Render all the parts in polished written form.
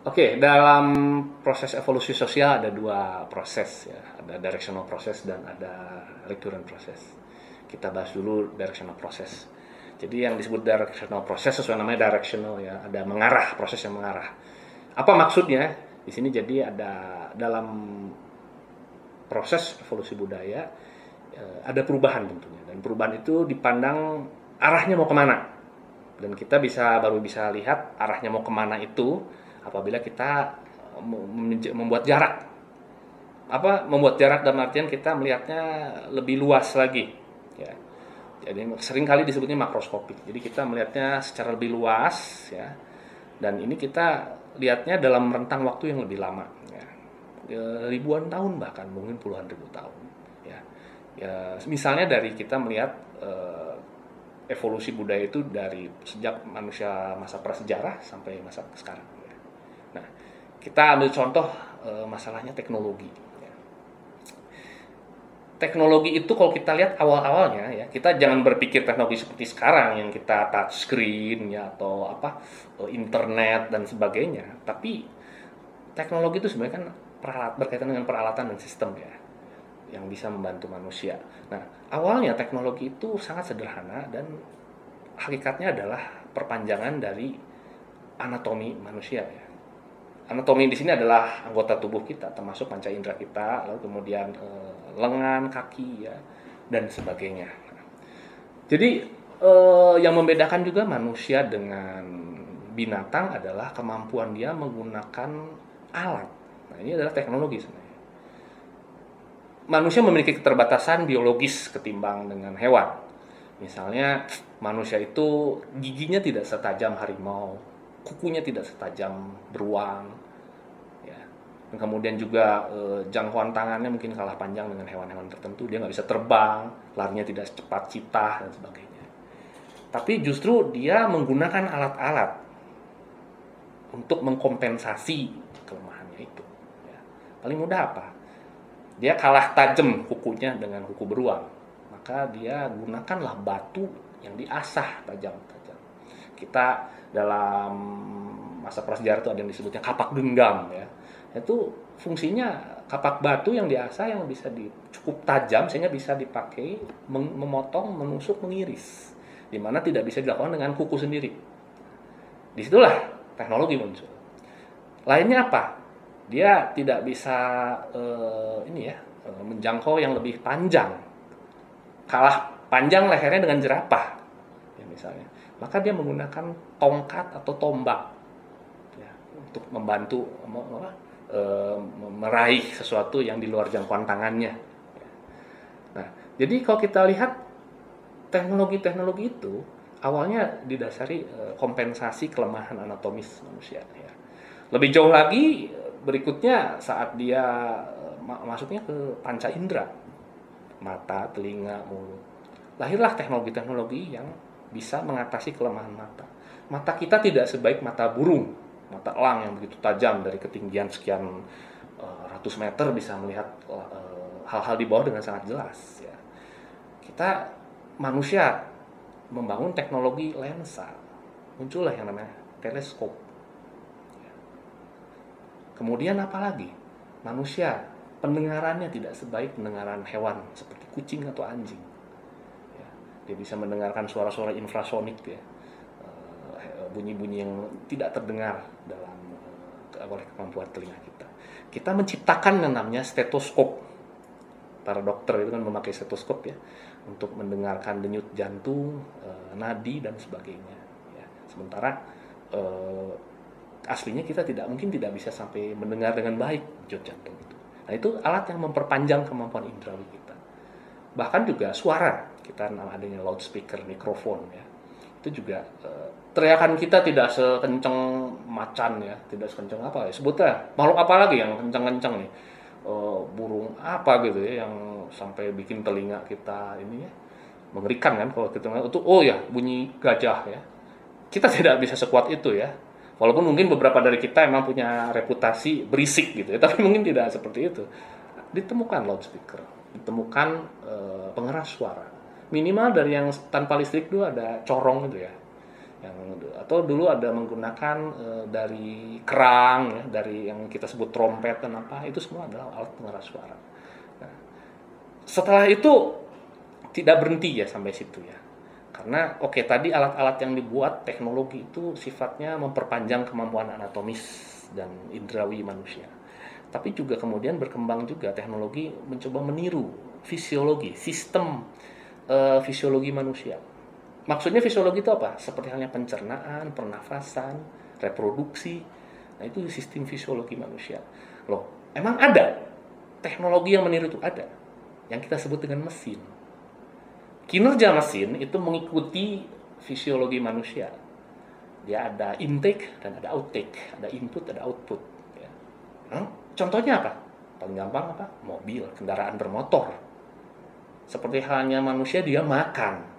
Oke, dalam proses evolusi sosial ada dua proses ya, ada directional process dan ada recurrent process. Kita bahas dulu directional process. Jadi yang disebut directional process sesuai namanya directional ya, ada mengarah, proses yang mengarah. Apa maksudnya? Di sini jadi ada dalam proses evolusi budaya ada perubahan tentunya, dan perubahan itu dipandang arahnya mau kemana, dan kita baru bisa lihat arahnya mau kemana itu apabila kita membuat jarak. Membuat jarak dalam artian kita melihatnya lebih luas lagi ya. Jadi seringkali disebutnya makroskopik, jadi kita melihatnya secara lebih luas ya, dan ini kita lihatnya dalam rentang waktu yang lebih lama ya. Ribuan tahun, bahkan mungkin puluhan ribu tahun ya. Misalnya dari kita melihat evolusi budaya itu dari sejak manusia masa prasejarah sampai masa sekarang ya. Nah, kita ambil contoh masalahnya teknologi ya. Teknologi itu kalau kita lihat awal-awalnya ya, kita jangan berpikir teknologi seperti sekarang yang kita touch screen ya, atau internet dan sebagainya, tapi teknologi itu sebenarnya kan berkaitan dengan peralatan dan sistem ya, yang bisa membantu manusia. Nah, awalnya teknologi itu sangat sederhana dan hakikatnya adalah perpanjangan dari anatomi manusia ya. Anatomi di sini adalah anggota tubuh kita, termasuk panca indera kita, lalu kemudian lengan, kaki ya, dan sebagainya. Jadi yang membedakan juga manusia dengan binatang adalah kemampuan dia menggunakan alat. Nah, ini adalah teknologi sebenarnya. Manusia memiliki keterbatasan biologis ketimbang dengan hewan. Misalnya manusia itu giginya tidak setajam harimau, kukunya tidak setajam beruang ya. Dan kemudian juga jangkauan tangannya mungkin kalah panjang dengan hewan-hewan tertentu. Dia nggak bisa terbang, larinya tidak secepat citah dan sebagainya. Tapi justru dia menggunakan alat-alat untuk mengkompensasi kelemahannya itu ya. Paling mudah apa? Dia kalah tajam kukunya dengan kuku beruang, maka dia gunakanlah batu yang diasah tajam-tajam. Kita dalam masa prasejarah itu ada yang disebutnya kapak genggam ya. Itu fungsinya kapak batu yang diasah yang bisa cukup tajam sehingga bisa dipakai memotong, menusuk, mengiris, di mana tidak bisa dilakukan dengan kuku sendiri. Disitulah teknologi muncul. Lainnya apa? Dia tidak bisa menjangkau yang lebih panjang, kalah panjang lehernya dengan jerapah ya misalnya, maka dia menggunakan tongkat atau tombak ya, untuk membantu meraih sesuatu yang di luar jangkauan tangannya. Nah, jadi kalau kita lihat teknologi-teknologi itu awalnya didasari kompensasi kelemahan anatomis manusia ya. Lebih jauh lagi berikutnya saat dia masuknya ke panca indera, mata, telinga, mulut, lahirlah teknologi-teknologi yang bisa mengatasi kelemahan mata. Mata kita tidak sebaik mata burung, mata elang yang begitu tajam dari ketinggian sekian ratus meter bisa melihat hal-hal di bawah dengan sangat jelas ya. Kita manusia membangun teknologi lensa, muncullah yang namanya teleskop. Kemudian apa lagi? Manusia pendengarannya tidak sebaik pendengaran hewan seperti kucing atau anjing. Ya, dia bisa mendengarkan suara-suara infrasonik ya, bunyi-bunyi yang tidak terdengar oleh kemampuan telinga kita. Kita menciptakan yang namanya stetoskop. Para dokter itu kan memakai stetoskop ya untuk mendengarkan denyut jantung, nadi dan sebagainya. Ya, sementara aslinya kita mungkin tidak bisa sampai mendengar dengan baik denyut jantung itu. Nah, itu alat yang memperpanjang kemampuan indrawi kita. Bahkan juga suara, kita adanya loudspeaker, mikrofon ya. Itu juga teriakan kita tidak sekencang macan ya, tidak sekencang apa ya. Sebutnya makhluk apa lagi yang kencang-kencang nih? Burung apa gitu ya yang sampai bikin telinga kita ini ya mengerikan kan kalau kita itu. Oh ya, bunyi gajah ya. Kita tidak bisa sekuat itu ya. Walaupun mungkin beberapa dari kita emang punya reputasi berisik gitu ya, tapi mungkin tidak seperti itu. Ditemukan loudspeaker, ditemukan pengeras suara. Minimal dari yang tanpa listrik dulu ada corong itu ya. Atau dulu ada menggunakan dari kerang ya, dari yang kita sebut trompet dan apa, itu semua adalah alat pengeras suara. Nah, setelah itu tidak berhenti ya sampai situ ya. Karena tadi alat-alat yang dibuat teknologi itu sifatnya memperpanjang kemampuan anatomis dan indrawi manusia. Tapi juga kemudian berkembang juga teknologi mencoba meniru fisiologi, sistem fisiologi manusia. Maksudnya fisiologi itu apa? Seperti halnya pencernaan, pernafasan, reproduksi. Nah, itu sistem fisiologi manusia. Loh, emang ada teknologi yang meniru itu? Ada. Yang kita sebut dengan mesin. Kinerja mesin itu mengikuti fisiologi manusia. Dia ada intake dan ada outtake, ada input, ada output. Ya. Contohnya apa? Paling gampang apa? Mobil, kendaraan bermotor. Seperti halnya manusia, dia makan.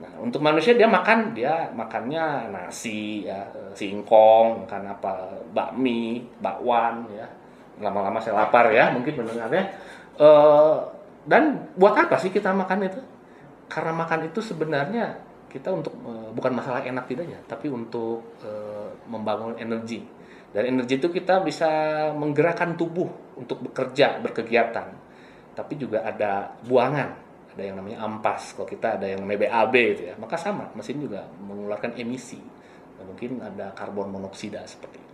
Nah, untuk manusia dia makannya nasi ya, singkong, makan apa, bakmi, bakwan ya. Lama-lama saya lapar ya, mungkin mendengarnya. Dan buat apa sih kita makan itu? Karena makan itu sebenarnya kita untuk bukan masalah enak tidaknya, tapi untuk membangun energi. Dan energi itu kita bisa menggerakkan tubuh untuk bekerja, berkegiatan. Tapi juga ada buangan. Ada yang namanya ampas, kalau kita ada yang namanya BAB itu ya, maka sama, mesin juga mengeluarkan emisi, mungkin ada karbon monoksida seperti itu.